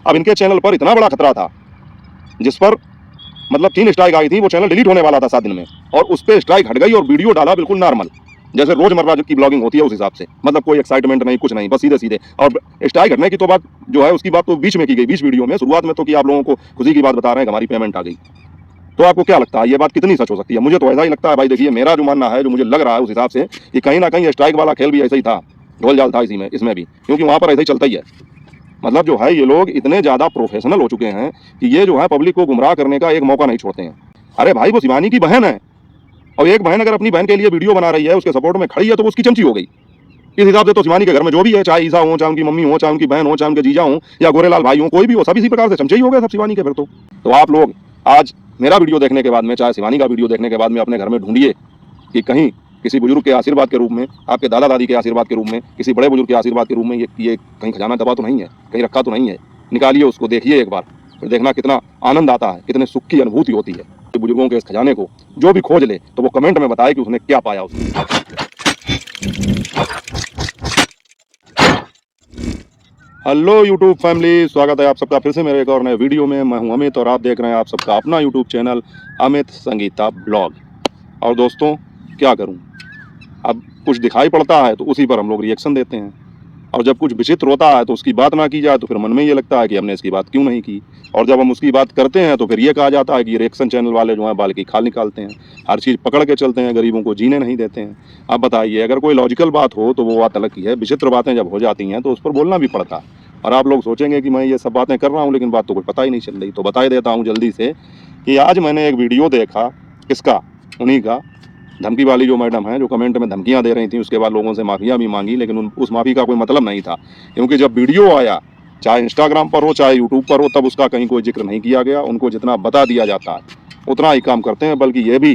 अब इनके चैनल पर इतना बड़ा खतरा था जिस पर मतलब 3 स्ट्राइक आई थी, वो चैनल डिलीट होने वाला था 7 दिन में, और उस पर स्ट्राइक हट गई और वीडियो डाला बिल्कुल नॉर्मल, जैसे रोजमर्रा की ब्लॉगिंग होती है उस हिसाब से, मतलब कोई एक्साइटमेंट नहीं, कुछ नहीं, बस सीधे सीधे। और स्ट्राइक हटने की तो बात जो है उसकी बात तो बीच में की गई, बीच वीडियो में। शुरुआत में तो कि आप लोगों को खुशी की बात बता रहे हैं कि हमारी पेमेंट आ गई। तो आपको क्या लगता है ये बात कितनी सच हो सकती है? मुझे तो ऐसा ही लगता है भाई। देखिए, मेरा जो मानना है, जो मुझे लग रहा है उस हिसाब से, कि कहीं ना कहीं स्ट्राइक वाला खेल भी ऐसा ही था, ढोल जाल था इसी में, इसमें भी, क्योंकि वहां पर ऐसा ही चलता ही है। मतलब जो है, ये लोग इतने ज्यादा प्रोफेशनल हो चुके हैं कि ये जो है पब्लिक को गुमराह करने का एक मौका नहीं छोड़ते हैं। अरे भाई, वो शिवानी की बहन है, और एक बहन अगर अपनी बहन के लिए वीडियो बना रही है, उसके सपोर्ट में खड़ी है, तो वो उसकी चमची हो गई। इस हिसाब से तो शिवानी के घर में जो भी है, चाहे ईसा हो, चाहे उनकी मम्मी हो, चाहे उनकी बहन हो, चाहे उनके जीजा हो, या गोरेलाल भाई हो, कोई भी हो, सब इसी प्रकार से चमचे ही हो गए सब शिवानी के। फिर तो आप लोग आज मेरा वीडियो देखने के बाद में, चाहे शिवानी का वीडियो देखने के बाद में, अपने घर में ढूंढिए कि कहीं किसी बुजुर्ग के आशीर्वाद के रूप में, आपके दादा दादी के आशीर्वाद के रूप में, किसी बड़े बुजुर्ग के आशीर्वाद के रूप में ये कहीं खजाना दबा तो नहीं है, कहीं रखा तो नहीं है। निकालिए उसको, देखिए एक बार, फिर देखना कितना आनंद आता है, कितने सुख की अनुभूति होती है। बुजुर्गों के इस खजाने को जो भी खोज ले तो वो कमेंट में बताए कि उसने क्या पाया उसने। हेलो यूट्यूब फैमिली, स्वागत है आप सबका फिर से मेरे एक और नए वीडियो में। मैं हूं अमित और आप देख रहे हैं आप सबका अपना YouTube channel Amit Sangeeta blog. और दोस्तों, क्या करूं, अब कुछ दिखाई पड़ता है तो उसी पर हम लोग रिएक्शन देते हैं, और जब कुछ विचित्र होता है तो उसकी बात ना की जाए तो फिर मन में ये लगता है कि हमने इसकी बात क्यों नहीं की, और जब हम उसकी बात करते हैं तो फिर ये कहा जाता है कि रिएक्शन चैनल वाले जो हैं बाल की खाल निकालते हैं, हर चीज़ पकड़ के चलते हैं, गरीबों को जीने नहीं देते हैं। अब बताइए, अगर कोई लॉजिकल बात हो तो वो बात अलग की है, विचित्र बातें जब हो जाती हैं तो उस पर बोलना भी पड़ता है। और आप लोग सोचेंगे कि मैं ये सब बातें कर रहा हूँ लेकिन बात तो कुछ पता ही नहीं चल रही, तो बता ही देता हूँ जल्दी से कि आज मैंने एक वीडियो देखा, किसका, उन्हीं का, धमकी वाली जो मैडम है, जो कमेंट में धमकियां दे रही थी, उसके बाद लोगों से माफ़ियाँ भी मांगी, लेकिन उस माफ़ी का कोई मतलब नहीं था, क्योंकि जब वीडियो आया, चाहे इंस्टाग्राम पर हो चाहे यूट्यूब पर हो, तब उसका कहीं कोई जिक्र नहीं किया गया। उनको जितना बता दिया जाता है उतना ही काम करते हैं, बल्कि ये भी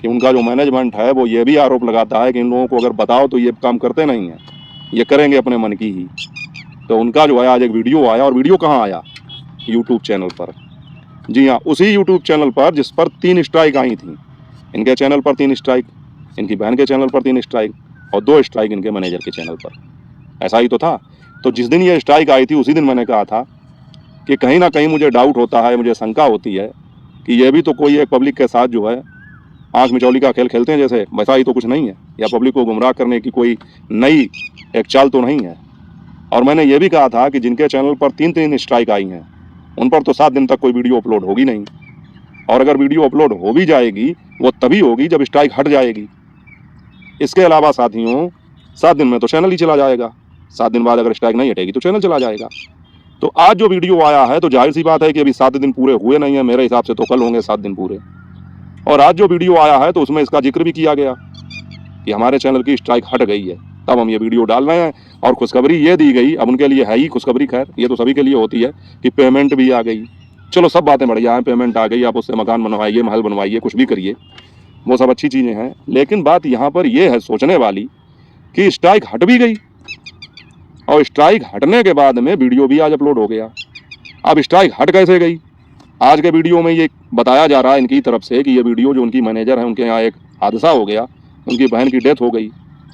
कि उनका जो मैनेजमेंट है वो ये भी आरोप लगाता है कि इन लोगों को अगर बताओ तो ये काम करते नहीं हैं, ये करेंगे अपने मन की ही। तो उनका जो है आज एक वीडियो आया, और वीडियो कहाँ आया, यूट्यूब चैनल पर। जी हाँ, उसी यूट्यूब चैनल पर जिस पर 3 स्ट्राइक आई थी। इनके चैनल पर 3 स्ट्राइक, इनकी बहन के चैनल पर 3 स्ट्राइक, और 2 स्ट्राइक इनके मैनेजर के चैनल पर। ऐसा ही तो था। तो जिस दिन ये स्ट्राइक आई थी उसी दिन मैंने कहा था कि कहीं ना कहीं मुझे डाउट होता है, मुझे शंका होती है कि ये भी तो कोई एक पब्लिक के साथ जो है आँख मिचौली का खेल खेलते हैं जैसे, वैसा ही तो कुछ नहीं है, या पब्लिक को गुमराह करने की कोई नई एक चाल तो नहीं है। और मैंने ये भी कहा था कि जिनके चैनल पर 3 स्ट्राइक आई हैं उन पर तो 7 दिन तक कोई वीडियो अपलोड होगी नहीं, और अगर वीडियो अपलोड हो भी जाएगी वो तभी होगी जब स्ट्राइक हट जाएगी। इसके अलावा साथियों, 7 दिन में तो चैनल ही चला जाएगा, 7 दिन बाद अगर स्ट्राइक नहीं हटेगी तो चैनल चला जाएगा। तो आज जो वीडियो आया है तो जाहिर सी बात है कि अभी 7 दिन पूरे हुए नहीं है, मेरे हिसाब से तो कल होंगे 7 दिन पूरे। और आज जो वीडियो आया है तो उसमें इसका जिक्र भी किया गया कि हमारे चैनल की स्ट्राइक हट गई है, तब हम ये वीडियो डाल रहे हैं। और खुशखबरी ये दी गई, अब उनके लिए है ही खुशखबरी, खैर ये तो सभी के लिए होती है, कि पेमेंट भी आ गई। चलो सब बातें बढ़िया हैं, पेमेंट आ गई, आप उससे मकान बनवाइए, महल बनवाइए, कुछ भी करिए, वो सब अच्छी चीज़ें हैं। लेकिन बात यहाँ पर यह है सोचने वाली कि स्ट्राइक हट भी गई, और स्ट्राइक हटने के बाद में वीडियो भी आज अपलोड हो गया। अब स्ट्राइक हट कैसे गई? आज के वीडियो में ये बताया जा रहा है इनकी तरफ से कि ये वीडियो, जो उनकी मैनेजर है, उनके यहाँ एक हादसा हो गया, उनकी बहन की डेथ हो गई।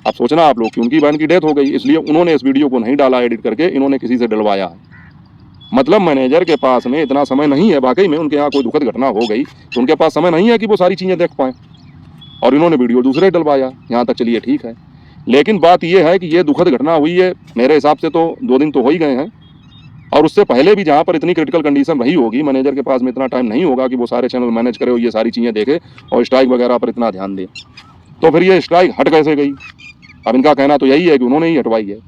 अब सोचना आप लोग कि उनकी बहन की डेथ हो गई, इसलिए उन्होंने इस वीडियो को नहीं डाला एडिट करके, इन्होंने किसी से डलवाया है। मतलब मैनेजर के पास में इतना समय नहीं है, वाकई में उनके यहाँ कोई दुखद घटना हो गई तो उनके पास समय नहीं है कि वो सारी चीज़ें देख पाएँ, और इन्होंने वीडियो दूसरे डलवाया। यहाँ तक चलिए ठीक है, लेकिन बात यह है कि ये दुखद घटना हुई है, मेरे हिसाब से तो 2 दिन तो हो ही गए हैं, और उससे पहले भी जहाँ पर इतनी क्रिटिकल कंडीशन रही होगी, मैनेजर के पास में इतना टाइम नहीं होगा कि वो सारे चैनल मैनेज करे और ये सारी चीज़ें देखे और स्ट्राइक वगैरह पर इतना ध्यान दे। तो फिर ये स्ट्राइक हट कैसे गई? अब इनका कहना तो यही है कि उन्होंने ही हटवाई है,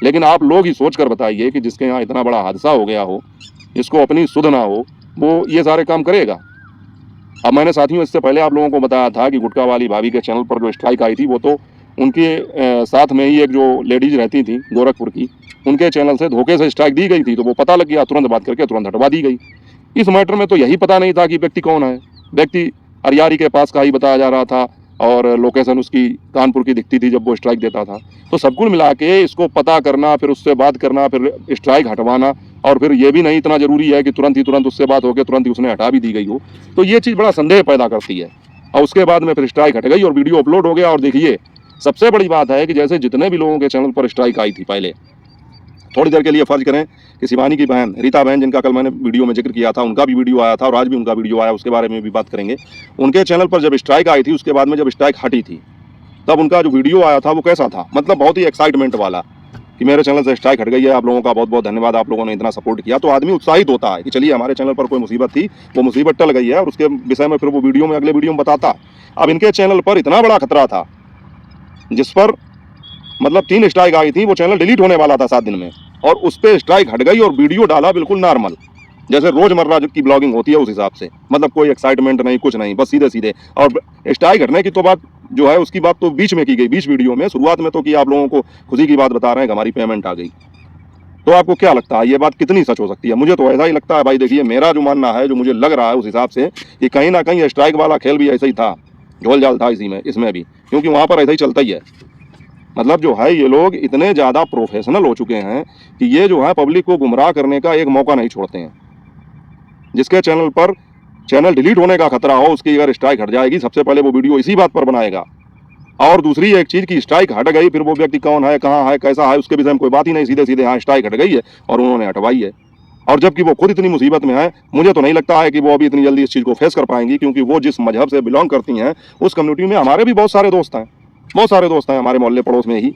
लेकिन आप लोग ही सोच कर बताइए कि जिसके यहाँ इतना बड़ा हादसा हो गया हो, जिसको अपनी सुध ना हो, वो ये सारे काम करेगा? अब मैंने साथियों इससे पहले आप लोगों को बताया था कि गुटखा वाली भाभी के चैनल पर जो स्ट्राइक आई थी वो तो उनके साथ में ही एक जो लेडीज रहती थी गोरखपुर की, उनके चैनल से धोखे से स्ट्राइक दी गई थी, तो वो पता लग गया, तुरंत बात करके तुरंत हटवा दी गई। इस मैटर में तो यही पता नहीं था कि व्यक्ति कौन है। व्यक्ति अरियारी के पास का ही बताया जा रहा था, और लोकेशन उसकी कानपुर की दिखती थी जब वो स्ट्राइक देता था। तो सब कुल मिला के इसको पता करना, फिर उससे बात करना, फिर स्ट्राइक हटवाना, और फिर ये भी नहीं इतना जरूरी है कि तुरंत उससे बात होकर तुरंत ही उसने हटा भी दी गई हो, तो ये चीज़ बड़ा संदेह पैदा करती है। और उसके बाद में फिर स्ट्राइक हट गई और वीडियो अपलोड हो गया। और देखिए, सबसे बड़ी बात है कि जैसे जितने भी लोगों के चैनल पर स्ट्राइक आई थी पहले, थोड़ी देर के लिए फर्ज करें कि शिवानी की बहन रीता बहन, जिनका कल मैंने वीडियो में जिक्र किया था, उनका भी वीडियो आया था और आज भी उनका वीडियो आया, उसके बारे में भी बात करेंगे। उनके चैनल पर जब स्ट्राइक आई थी, उसके बाद में जब स्ट्राइक हटी थी, तब उनका जो वीडियो आया था वो कैसा था, मतलब बहुत ही एक्साइटमेंट वाला कि मेरे चैनल से स्ट्राइक हट गई है, आप लोगों का बहुत बहुत धन्यवाद, आप लोगों ने इतना सपोर्ट किया। तो आदमी उत्साहित होता है कि चलिए हमारे चैनल पर कोई मुसीबत थी, वो मुसीबत टल गई है, और उसके विषय में फिर वो वीडियो में, अगले वीडियो में बताता। अब इनके चैनल पर इतना बड़ा खतरा था, जिस पर मतलब 3 स्ट्राइक आई थी, वो चैनल डिलीट होने वाला था 7 दिन में, और उस पर स्ट्राइक हट गई और वीडियो डाला बिल्कुल नॉर्मल, जैसे रोजमर्रा की ब्लॉगिंग होती है उस हिसाब से, मतलब कोई एक्साइटमेंट नहीं, कुछ नहीं, बस सीधे सीधे। और स्ट्राइक हटने की तो बात जो है, उसकी बात तो बीच में की गई, बीच वीडियो में। शुरुआत में तो कि आप लोगों को खुशी की बात बता रहे हैं कि हमारी पेमेंट आ गई। तो आपको क्या लगता है ये बात कितनी सच हो सकती है? मुझे तो ऐसा ही लगता है भाई। देखिए, मेरा जो मानना है, जो मुझे लग रहा है उस हिसाब से, कि कहीं ना कहीं स्ट्राइक वाला खेल भी ऐसा ही था, झोल जाल था इसी में, इसमें भी, क्योंकि वहाँ पर ऐसा ही चलता ही है। मतलब जो है, ये लोग इतने ज़्यादा प्रोफेशनल हो चुके हैं कि ये जो है पब्लिक को गुमराह करने का एक मौका नहीं छोड़ते हैं। जिसके चैनल पर चैनल डिलीट होने का खतरा हो, उसकी अगर स्ट्राइक हट जाएगी, सबसे पहले वो वीडियो इसी बात पर बनाएगा। और दूसरी एक चीज़ की स्ट्राइक हट गई, फिर वो व्यक्ति कौन है, कहाँ है, कैसा है, उसके विषय में कोई बात ही नहीं, सीधे सीधे हाँ स्ट्राइक हट गई है और उन्होंने हटवाई है। और जबकि वो खुद इतनी मुसीबत में है, मुझे तो नहीं लगता है कि वो अभी इतनी जल्दी इस चीज़ को फेस कर पाएंगी, क्योंकि वो जिस मजहब से बिलोंग करती हैं, उस कम्युनिटी में हमारे भी बहुत सारे दोस्त हैं, बहुत सारे दोस्त हैं हमारे मोहल्ले पड़ोस में ही।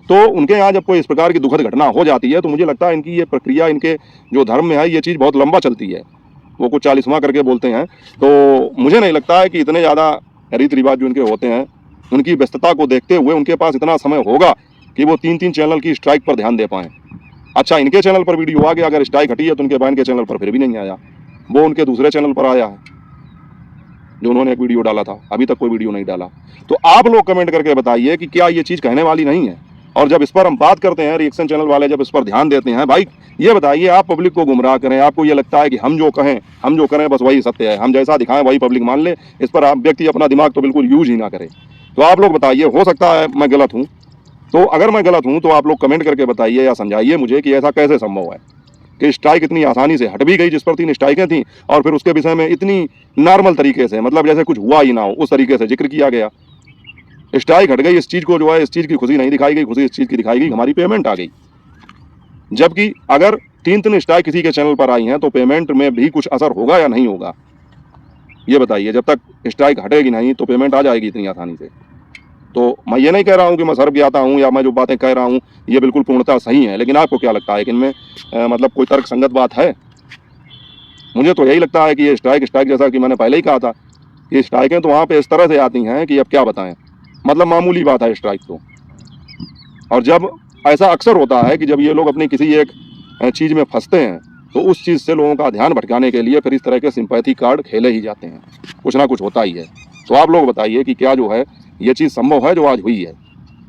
तो उनके यहाँ जब कोई इस प्रकार की दुखद घटना हो जाती है, तो मुझे लगता है इनकी ये प्रक्रिया, इनके जो धर्म में है, ये चीज़ बहुत लंबा चलती है। वो कुछ 40वां करके बोलते हैं। तो मुझे नहीं लगता है कि इतने ज़्यादा रीति रिवाज जो इनके होते हैं, उनकी व्यस्तता को देखते हुए उनके पास इतना समय होगा कि वो 3-3 चैनल की स्ट्राइक पर ध्यान दे पाएँ। अच्छा, इनके चैनल पर वीडियो आ गया, अगर स्ट्राइक हटी है तो उनके बहन के चैनल पर फिर भी नहीं आया, वो उनके दूसरे चैनल पर आया है, जो उन्होंने एक वीडियो डाला था, अभी तक कोई वीडियो नहीं डाला। तो आप लोग कमेंट करके बताइए कि क्या ये चीज़ कहने वाली नहीं है? और जब इस पर हम बात करते हैं, रिएक्शन चैनल वाले जब इस पर ध्यान देते हैं, भाई ये बताइए, आप पब्लिक को गुमराह करें, आपको ये लगता है कि हम जो कहें, हम जो करें बस वही सत्य है, हम जैसा दिखाएं वही पब्लिक मान ले, इस पर आप व्यक्ति अपना दिमाग तो बिल्कुल यूज ही ना करे। तो आप लोग बताइए, हो सकता है मैं गलत हूँ, तो अगर मैं गलत हूँ तो आप लोग कमेंट करके बताइए या समझाइए मुझे कि ऐसा कैसे संभव है कि स्ट्राइक इतनी आसानी से हट भी गई, जिस पर 3 स्ट्राइकें थीं, और फिर उसके विषय में इतनी नॉर्मल तरीके से, मतलब जैसे कुछ हुआ ही ना हो, उस तरीके से जिक्र किया गया। स्ट्राइक हट गई, इस चीज़ को जो है, इस चीज़ की खुशी नहीं दिखाई गई, खुशी इस चीज़ की दिखाई गई हमारी पेमेंट आ गई। जबकि अगर 3-3 स्ट्राइक किसी के चैनल पर आई हैं, तो पेमेंट में भी कुछ असर होगा या नहीं होगा, ये बताइए। जब तक स्ट्राइक हटेगी नहीं तो पेमेंट आ जाएगी इतनी आसानी से। तो मैं ये नहीं कह रहा हूँ कि मैं सर्वज्ञाता हूँ, या मैं जो बातें कह रहा हूँ ये बिल्कुल पूर्णतः सही है, लेकिन आपको क्या लगता है कि इनमें मतलब कोई तर्क संगत बात है? मुझे तो यही लगता है कि ये स्ट्राइक जैसा कि मैंने पहले ही कहा था, ये स्ट्राइकें तो वहाँ पे इस तरह से आती हैं कि अब क्या बताएं, मतलब मामूली बात है स्ट्राइक तो। और जब ऐसा अक्सर होता है कि जब ये लोग अपनी किसी एक चीज़ में फंसते हैं, तो उस चीज़ से लोगों का ध्यान भटकाने के लिए फिर इस तरह के सिंपैथी कार्ड खेले ही जाते हैं, कुछ ना कुछ होता ही है। तो आप लोग बताइए कि क्या जो है ये चीज़ संभव है जो आज हुई है?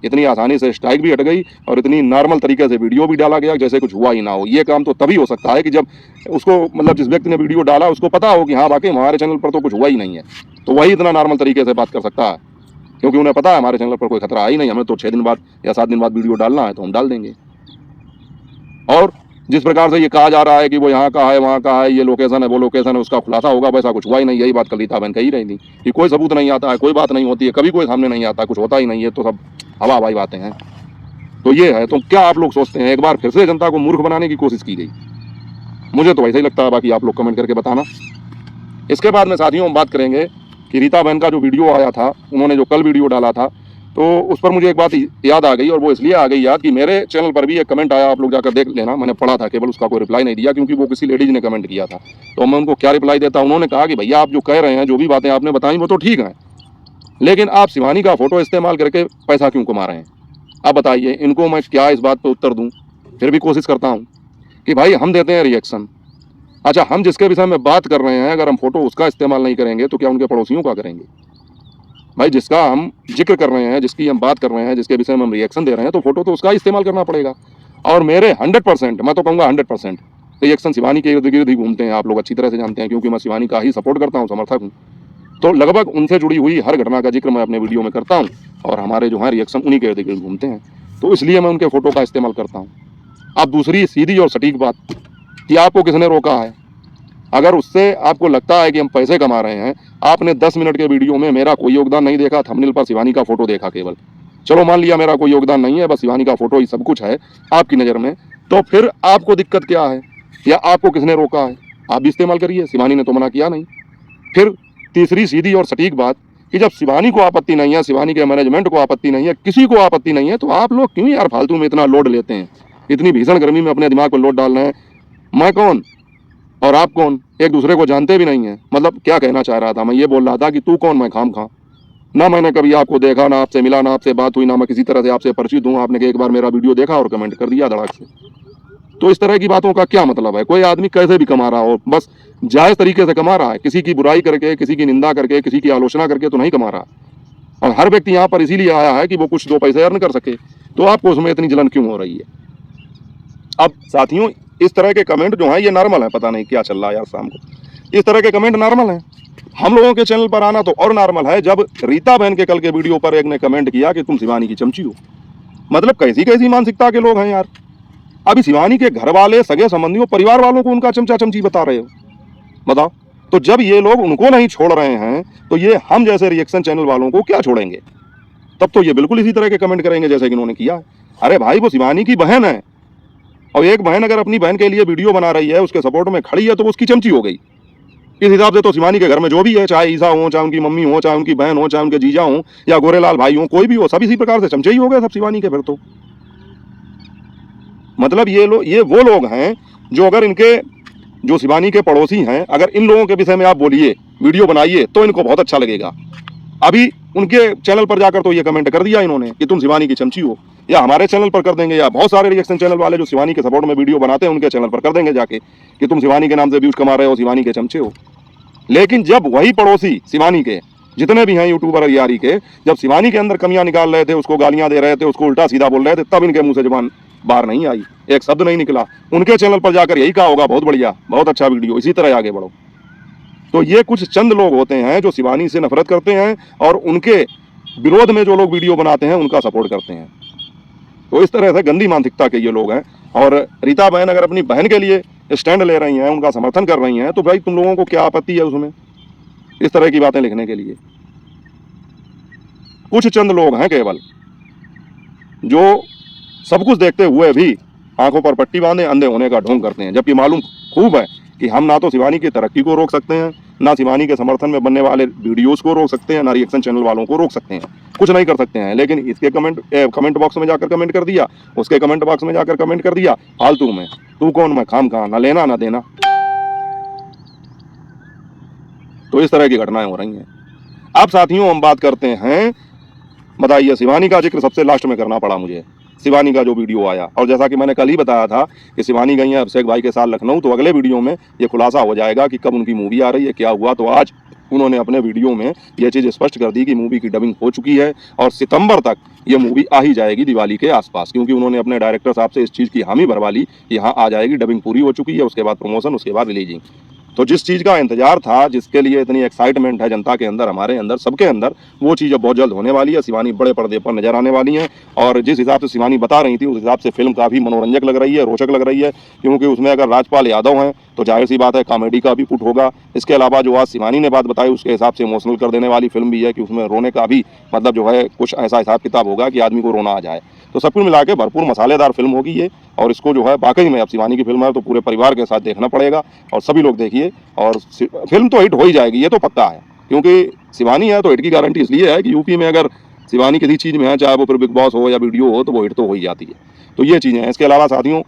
इतनी आसानी से स्ट्राइक भी हट गई और इतनी नॉर्मल तरीके से वीडियो भी डाला गया जैसे कुछ हुआ ही ना हो। ये काम तो तभी हो सकता है कि जब उसको, मतलब जिस व्यक्ति ने वीडियो डाला, उसको पता हो कि हाँ वाकई हमारे चैनल पर तो कुछ हुआ ही नहीं है, तो वही इतना नॉर्मल तरीके से बात कर सकता है, क्योंकि उन्हें पता है हमारे चैनल पर कोई खतरा ही नहीं, हमें तो 6 दिन बाद या 7 दिन बाद वीडियो डालना है तो हम डाल देंगे। और जिस प्रकार से ये कहा जा रहा है कि वो यहाँ का है, वहाँ का है, ये लोकेशन है, वो लोकेशन है, उसका खुलासा होगा, वैसा कुछ हुआ ही नहीं। यही बात कल रीता बहन कही रही थी कि कोई सबूत नहीं आता है, कोई बात नहीं होती है, कभी कोई सामने नहीं आता, कुछ होता ही नहीं है, तो सब हवा हवाई बातें हैं। तो ये है। तो क्या आप लोग सोचते हैं, एक बार फिर से जनता को मूर्ख बनाने की कोशिश की गई? मुझे तो वैसा ही लगता है, बाकी आप लोग कमेंट करके बताना। इसके बाद में साथियों हम बात करेंगे कि रीता बहन का जो वीडियो आया था, उन्होंने जो कल वीडियो डाला था, तो उस पर मुझे एक बात याद आ गई, और वो इसलिए आ गई याद कि मेरे चैनल पर भी एक कमेंट आया, आप लोग जाकर देख लेना, मैंने पढ़ा था केवल, उसका कोई रिप्लाई नहीं दिया क्योंकि वो किसी लेडीज ने कमेंट किया था। तो मैं उनको क्या रिप्लाई देता, उन्होंने कहा कि भैया आप जो कह रहे हैं, जो भी बातें आपने बताई वो तो ठीक हैं, लेकिन आप शिवानी का फोटो इस्तेमाल करके पैसा क्यों कमा रहे हैं? अब बताइए, इनको मैं क्या इस बात पर उत्तर दूँ? फिर भी कोशिश करता हूँ कि भाई हम देते हैं रिएक्शन, अच्छा हम जिसके विषय में बात कर रहे हैं, अगर हम फोटो उसका इस्तेमाल नहीं करेंगे तो क्या उनके पड़ोसियों का करेंगे? भाई जिसका हम जिक्र कर रहे हैं, जिसकी हम बात कर रहे हैं, जिसके विषय में हम रिएक्शन दे रहे हैं, तो फोटो तो उसका इस्तेमाल करना पड़ेगा। और मेरे 100%, मैं तो कहूँगा 100% रिएक्शन शिवानी के इर्द गिर्द ही घूमते हैं, आप लोग अच्छी तरह से जानते हैं, क्योंकि मैं शिवानी का ही सपोर्ट करता हूँ, समर्थक हूँ। तो लगभग उनसे जुड़ी हुई हर घटना का जिक्र मैं अपने वीडियो में करता हूँ, और हमारे जो है रिएक्शन उन्हीं के इर्द गिर्द घूमते हैं, तो इसलिए मैं उनके फोटो का इस्तेमाल करता हूँ। अब दूसरी सीधी और सटीक बात कि आपको किसने रोका है? अगर उससे आपको लगता है कि हम पैसे कमा रहे हैं, आपने 10 मिनट के वीडियो में मेरा कोई योगदान नहीं देखा, थंबनेल पर शिवानी का फोटो देखा केवल, चलो मान लिया मेरा कोई योगदान नहीं है, बस शिवानी का फोटो ही सब कुछ है आपकी नज़र में, तो फिर आपको दिक्कत क्या है, या आपको किसने रोका है? आप भी इस्तेमाल करिए, शिवानी ने तो मना किया नहीं। फिर तीसरी सीधी और सटीक बात कि जब शिवानी को आपत्ति नहीं है, शिवानी के मैनेजमेंट को आपत्ति नहीं है, किसी को आपत्ति नहीं है, तो आप लोग क्यों यार फालतू में इतना लोड लेते हैं? इतनी भीषण गर्मी में अपने दिमाग पर लोड डाल रहे हैं। मैं कौन और आप कौन, एक दूसरे को जानते भी नहीं है। मतलब क्या कहना चाह रहा था, मैं ये बोल रहा था कि तू कौन, मैं खाम खा। ना मैंने कभी आपको देखा, ना आपसे मिला, ना आपसे बात हुई, ना मैं किसी तरह से आपसे परिचित हूँ। आपने एक बार मेरा वीडियो देखा और कमेंट कर दिया धड़ाक से। तो इस तरह की बातों का क्या मतलब है? कोई आदमी कैसे भी कमा रहा हो, बस जायज तरीके से कमा रहा है, किसी की बुराई करके, किसी की निंदा करके, किसी की आलोचना करके तो नहीं कमा रहा। और हर व्यक्ति यहाँ पर इसीलिए आया है कि वो कुछ दो पैसे अर्न कर सके। तो आपको उसमें इतनी जलन क्यों हो रही है? अब साथियों, इस तरह के कमेंट जो है ये नॉर्मल है। पता नहीं क्या चल रहा है यार शाम को, इस तरह के कमेंट नॉर्मल है। हम लोगों के चैनल पर आना तो और नॉर्मल है। जब रीता बहन के कल के वीडियो पर एक ने कमेंट किया कि तुम शिवानी की चमची हो, मतलब कैसी कैसी मानसिकता के लोग हैं यार। अभी शिवानी के घर वाले, सगे संबंधियों, परिवार वालों को उनका चमचा चमची बता रहे हो, बताओ। तो जब ये लोग उनको नहीं छोड़ रहे हैं तो ये हम जैसे रिएक्शन चैनल वालों को क्या छोड़ेंगे? तब तो ये बिल्कुल इसी तरह के कमेंट करेंगे जैसे कि इन्होंने किया है। अरे भाई, वो शिवानी की बहन है, और एक बहन अगर अपनी बहन के लिए वीडियो बना रही है, उसके सपोर्ट में खड़ी है, तो वो उसकी चमची हो गई। इस हिसाब से तो शिवानी के घर में जो भी है, चाहे ईसा हो, चाहे उनकी मम्मी हो, चाहे उनकी बहन हो, चाहे उनके जीजा हो, या गोरेलाल भाई हो, कोई भी हो, सब इसी प्रकार से चमचे ही हो गए सब शिवानी के। फिर तो मतलब ये वो लोग हैं जो, अगर इनके जो शिवानी के पड़ोसी हैं, अगर इन लोगों के विषय में आप बोलिए, वीडियो बनाइए, तो इनको बहुत अच्छा लगेगा। अभी उनके चैनल पर जाकर तो ये कमेंट कर दिया इन्होंने कि तुम शिवानी की चमची हो, या हमारे चैनल पर कर देंगे, या बहुत सारे रिएक्शन चैनल वाले जो शिवानी के सपोर्ट में वीडियो बनाते हैं उनके चैनल पर कर देंगे जाके कि तुम शिवानी के नाम से व्यूज कमा रहे हो, शिवानी के चमचे हो। लेकिन जब वही पड़ोसी शिवानी के जितने भी हैं यूट्यूबर यारी के, जब शिवानी के अंदर कमियां निकाल रहे थे, उसको गालियां दे रहे थे, उसको उल्टा सीधा बोल रहे थे, तब इनके मुंह से जुबान बाहर नहीं आई, एक शब्द नहीं निकला। उनके चैनल पर जाकर यही कहा होगा, बहुत बढ़िया, बहुत अच्छा वीडियो, इसी तरह आगे बढ़ो। तो ये कुछ चंद लोग होते हैं जो शिवानी से नफरत करते हैं और उनके विरोध में जो लोग वीडियो बनाते हैं उनका सपोर्ट करते हैं। तो इस तरह से गंदी मानसिकता के ये लोग हैं। और रीता बहन अगर अपनी बहन के लिए स्टैंड ले रही हैं, उनका समर्थन कर रही हैं, तो भाई तुम लोगों को क्या आपत्ति है उसमें, इस तरह की बातें लिखने के लिए? कुछ चंद लोग हैं केवल जो सब कुछ देखते हुए भी आंखों पर पट्टी बांधे अंधे होने का ढोंग करते हैं, जबकि मालूम खूब है कि हम ना तो शिवानी की तरक्की को रोक सकते हैं, ना शिवानी के समर्थन में बनने वाले वीडियोस को रोक सकते हैं, ना रिएक्शन चैनल वालों को रोक सकते हैं, कुछ नहीं कर सकते हैं। लेकिन इसके कमेंट बॉक्स में जाकर कमेंट कर दिया, उसके कमेंट बॉक्स में जाकर कमेंट कर दिया, फालतू में तू कौन, मैं खाम खा, ना लेना ना देना। तो इस तरह की घटनाएं हो रही हैं। अब साथियों, हम बात करते हैं, बताइए, शिवानी का जिक्र सबसे लास्ट में करना पड़ा मुझे। शिवानी का जो वीडियो आया, और जैसा कि मैंने कल ही बताया था कि शिवानी गई है अभिषेक भाई के साथ लखनऊ, तो अगले वीडियो में ये खुलासा हो जाएगा कि कब उनकी मूवी आ रही है, क्या हुआ। तो आज उन्होंने अपने वीडियो में ये चीज़ स्पष्ट कर दी कि मूवी की डबिंग हो चुकी है और सितंबर तक ये मूवी आ ही जाएगी दिवाली के आसपास, क्योंकि उन्होंने अपने डायरेक्टर साहब से इस चीज़ की हामी भरवा ली कि हाँ आ जाएगी, डबिंग पूरी हो चुकी है, उसके बाद प्रमोशन, उसके बाद रिलीजिंग। तो जिस चीज़ का इंतजार था, जिसके लिए इतनी एक्साइटमेंट है जनता के अंदर, हमारे अंदर, सबके अंदर, वो चीज़ अब बहुत जल्द होने वाली है। शिवानी बड़े पर्दे पर नजर आने वाली हैं, और जिस हिसाब से शिवानी बता रही थी उस हिसाब से फिल्म काफ़ी मनोरंजक लग रही है, रोचक लग रही है, क्योंकि उसमें अगर राजपाल यादव हैं तो जाहिर सी बात है कॉमेडी का भी पुट होगा। इसके अलावा जो आज शिवानी ने बात बताई उसके हिसाब से इमोशनल कर देने वाली फिल्म भी है, कि उसमें रोने का भी मतलब जो है कुछ ऐसा हिसाब किताब होगा कि आदमी को रोना आ जाए। तो सब कुछ मिला के भरपूर मसालेदार फिल्म होगी ये, और इसको जो है वाकई में, अब शिवानी की फिल्म है तो पूरे परिवार के साथ देखना पड़ेगा, और सभी लोग देखिए, और फिल्म तो हिट हो ही जाएगी, ये तो पक्का है, क्योंकि शिवानी है तो हिट की गारंटी इसलिए है कि यूपी में अगर शिवानी किसी चीज़ में है, चाहे वो फिर बिग बॉस हो या वीडियो हो, तो वो हिट तो हो ही जाती है। तो ये चीज़ें हैं। इसके अलावा साथियों,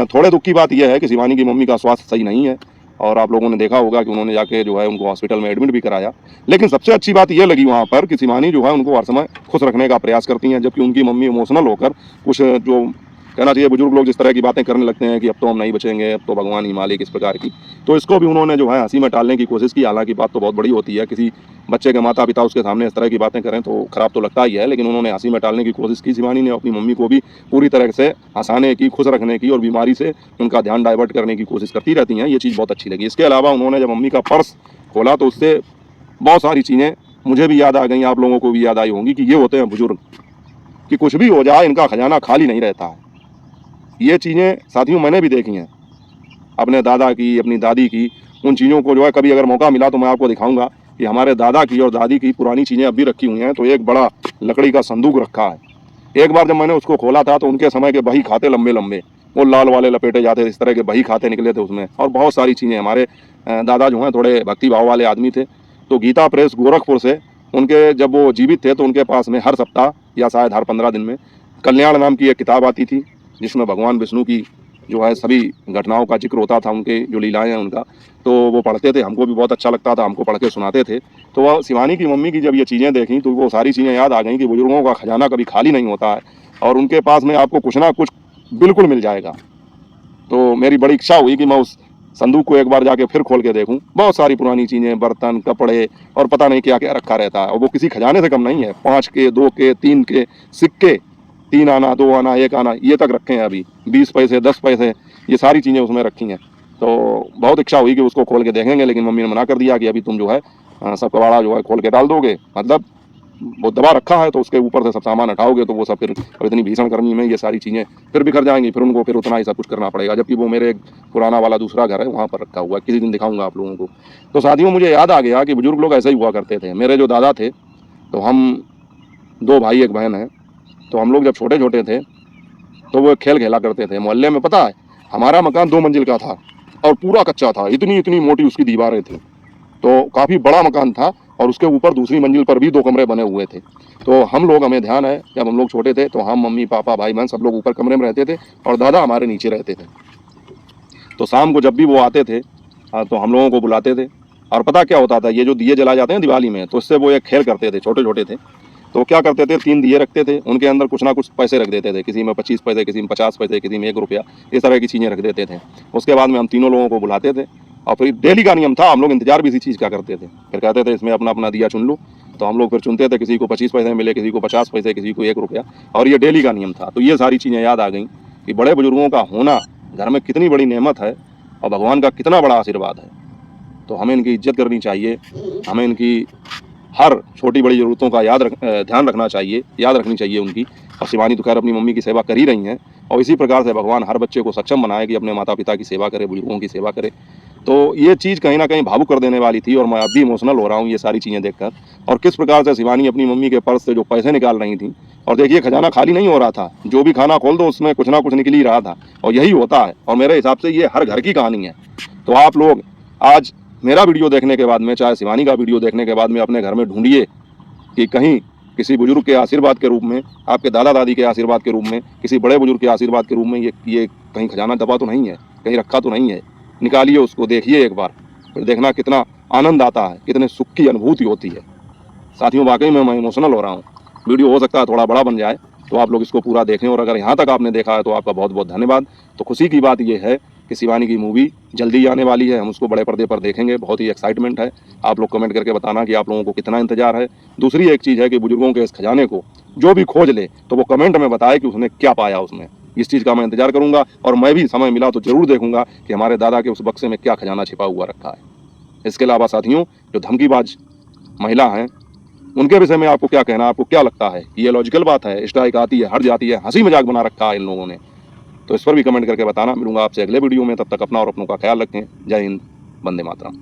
थोड़े दुख की बात यह है कि शिवानी की मम्मी का स्वास्थ्य सही नहीं है, और आप लोगों ने देखा होगा कि उन्होंने जाके जो है उनको हॉस्पिटल में एडमिट भी कराया। लेकिन सबसे अच्छी बात यह लगी वहाँ पर कि शिवानी जो है उनको हर समय खुश रखने का प्रयास करती हैं, जबकि उनकी मम्मी इमोशनल होकर कुछ, जो कहना चाहिए बुजुर्ग लोग जिस तरह की बातें करने लगते हैं कि अब तो हम नहीं बचेंगे, अब तो भगवान ही मालिक, इस प्रकार की, तो इसको भी उन्होंने जो है हंसी में टालने की कोशिश की। हालांकि बात तो बहुत बड़ी होती है, किसी बच्चे के माता पिता उसके सामने इस तरह की बातें करें तो खराब तो लगता ही है, लेकिन उन्होंने हंसी में टालने की कोशिश की। शिवानी ने अपनी मम्मी को भी पूरी तरह से हंसाने की, खुश रखने की, और बीमारी से उनका ध्यान डाइवर्ट करने की कोशिश करती रहती हैं। ये चीज़ बहुत अच्छी लगी। इसके अलावा उन्होंने जब मम्मी का पर्स खोला तो उससे बहुत सारी चीज़ें मुझे भी याद आ गई, आप लोगों को भी याद आई होंगी, कि ये होते हैं बुजुर्ग, कि कुछ भी हो जाए इनका खजाना खाली नहीं रहता है। ये चीज़ें साथियों मैंने भी देखी हैं, अपने दादा की, अपनी दादी की। उन चीज़ों को जो है कभी अगर मौका मिला तो मैं आपको दिखाऊंगा कि हमारे दादा की और दादी की पुरानी चीज़ें अब भी रखी हुई हैं। तो एक बड़ा लकड़ी का संदूक रखा है। एक बार जब मैंने उसको खोला था तो उनके समय के बही खाते लंबे लंबे, वो लाल वाले लपेटे जाते थे, इस तरह के बही खाते निकले थे उसमें, और बहुत सारी चीज़ें। हमारे दादा जो हैं थोड़े भक्ति भाव वाले आदमी थे, तो गीता प्रेस गोरखपुर से उनके, जब वो जीवित थे तो उनके पास में हर सप्ताह या शायद हर 15 दिन में कल्याण नाम की एक किताब आती थी, जिसमें भगवान विष्णु की जो है सभी घटनाओं का जिक्र होता था, उनके जो लीलाएं हैं उनका। तो वो पढ़ते थे, हमको भी बहुत अच्छा लगता था, हमको पढ़ के सुनाते थे। तो वह शिवानी की मम्मी की जब ये चीज़ें देखी तो वो सारी चीज़ें याद आ गई कि बुजुर्गों का खजाना कभी खाली नहीं होता है, और उनके पास में आपको कुछ ना कुछ बिल्कुल मिल जाएगा। तो मेरी बड़ी इच्छा हुई कि मैं उस संदूक को एक बार जाके फिर खोल के देखूं। बहुत सारी पुरानी चीज़ें, बर्तन, कपड़े और पता नहीं क्या क्या रखा रहता है, और वो किसी खजाने से कम नहीं है। 5 के, 2 के, 3 के सिक्के, 3 आना, 2 आना, 1 आना, ये तक रखे हैं अभी, 20 पैसे, 10 पैसे, ये सारी चीज़ें उसमें रखी हैं। तो बहुत इच्छा हुई कि उसको खोल के देखेंगे, लेकिन मम्मी ने मना कर दिया कि अभी तुम जो है सब कबाड़ा जो है खोल के डाल दोगे, मतलब वो दबा रखा है तो उसके ऊपर से सब सामान हटाओगे तो वो सब फिर इतनी भीषण गर्मी में ये सारी चीज़ें फिर बिखर जाएंगी, फिर उनको फिर उतना ही सब कुछ करना पड़ेगा। जबकि वो मेरे एक पुराना वाला दूसरा घर है, वहाँ पर रखा हुआ है, किसी दिन दिखाऊंगा आप लोगों को। तो साथियों, मुझे याद आ गया कि बुजुर्ग लोग ऐसे ही हुआ करते थे। मेरे जो दादा थे, तो हम 2 भाई 1 बहन हैं, तो हम लोग जब छोटे छोटे थे तो वो एक खेल खेला करते थे मोहल्ले में। पता है, हमारा मकान 2 मंजिल का था और पूरा कच्चा था, इतनी इतनी मोटी उसकी दीवारें थी, तो काफ़ी बड़ा मकान था, और उसके ऊपर दूसरी मंजिल पर भी 2 कमरे बने हुए थे। तो हम लोग, हमें ध्यान है जब हम लोग छोटे थे तो हम, मम्मी, पापा, भाई बहन सब लोग ऊपर कमरे में रहते थे और दादा हमारे नीचे रहते थे। तो शाम को जब भी वो आते थे तो हम लोगों को बुलाते थे, और पता क्या होता था, ये जो दिए जला जाते हैं दिवाली में, तो इससे वो एक खेल करते थे, छोटे छोटे थे। तो क्या करते थे, 3 दिए रखते थे, उनके अंदर कुछ ना कुछ पैसे रख देते थे, किसी में 25 पैसे, किसी में 50 पैसे, किसी में 1 रुपया, इस तरह की चीज़ें रख देते थे। उसके बाद में हम तीनों लोगों को बुलाते थे, और फिर डेली का नियम था, हम लोग इंतजार भी इसी चीज़ का करते थे। फिर कहते थे इसमें अपना अपना दिया चुन लो, तो हम लोग फिर चुनते थे, किसी को 25 पैसे मिले, किसी को 50 पैसे, किसी को 1 रुपया, और ये डेली का नियम था। तो ये सारी चीज़ें याद आ गई कि बड़े बुजुर्गों का होना घर में कितनी बड़ी नेमत है और भगवान का कितना बड़ा आशीर्वाद है। तो हमें इनकी इज्जत करनी चाहिए, हमें इनकी हर छोटी बड़ी ज़रूरतों का ध्यान रखना चाहिए, याद रखनी चाहिए उनकी। और शिवानी तो खैर अपनी मम्मी की सेवा कर ही रही हैं, और इसी प्रकार से भगवान हर बच्चे को सक्षम बनाए कि अपने माता पिता की सेवा करे, बुजुर्गों की सेवा करे। तो ये चीज़ कहीं ना कहीं भावुक कर देने वाली थी, और मैं अब भी इमोशनल हो रहा हूँ ये सारी चीज़ें देखकर। और किस प्रकार से शिवानी अपनी मम्मी के पर्स से जो पैसे निकाल रही थी, और देखिए खजाना खाली नहीं हो रहा था, जो भी खाना खोल दो उसमें कुछ ना कुछ निकल ही रहा था, और यही होता है। और मेरे हिसाब से ये हर घर की कहानी है। तो आप लोग आज मेरा वीडियो देखने के बाद में, चाहे शिवानी का वीडियो देखने के बाद में, अपने घर में ढूंढिए कि कहीं किसी बुजुर्ग के आशीर्वाद के रूप में, आपके दादा दादी के आशीर्वाद के रूप में, किसी बड़े बुजुर्ग के आशीर्वाद के रूप में ये कहीं खजाना दबा तो नहीं है, कहीं रखा तो नहीं है। निकालिए उसको, देखिए एक बार, फिर देखना कितना आनंद आता है, कितने सुख की अनुभूति होती है। साथियों, वाकई में मैं इमोशनल हो रहा हूँ। वीडियो हो सकता है थोड़ा बड़ा बन जाए, तो आप लोग इसको पूरा देखें, और अगर यहाँ तक आपने देखा है तो आपका बहुत बहुत धन्यवाद। तो खुशी की बात यह है कि शिवानी की मूवी जल्दी आने वाली है, हम उसको बड़े पर्दे पर देखेंगे, बहुत ही एक्साइटमेंट है। आप लोग कमेंट करके बताना कि आप लोगों को कितना इंतजार है। दूसरी एक चीज़ है कि बुजुर्गों के इस खजाने को जो भी खोज ले तो वो कमेंट में बताए कि उसने क्या पाया उसमें। इस चीज़ का मैं इंतजार करूंगा, और मैं भी समय मिला तो जरूर देखूंगा कि हमारे दादा के उस बक्से में क्या खजाना छिपा हुआ रखा है। इसके अलावा साथियों, जो धमकीबाज महिला हैं उनके विषय में आपको क्या कहना, आपको क्या लगता है? ये लॉजिकल बात है, स्ट्राइक आती है, हट जाती है, हंसी मजाक बना रखा है इन लोगों ने? तो इस पर भी कमेंट करके बताना। मिलूंगा आपसे अगले वीडियो में, तब तक अपना और अपनों का ख्याल रखें। जय हिंद, वंदे मातरम।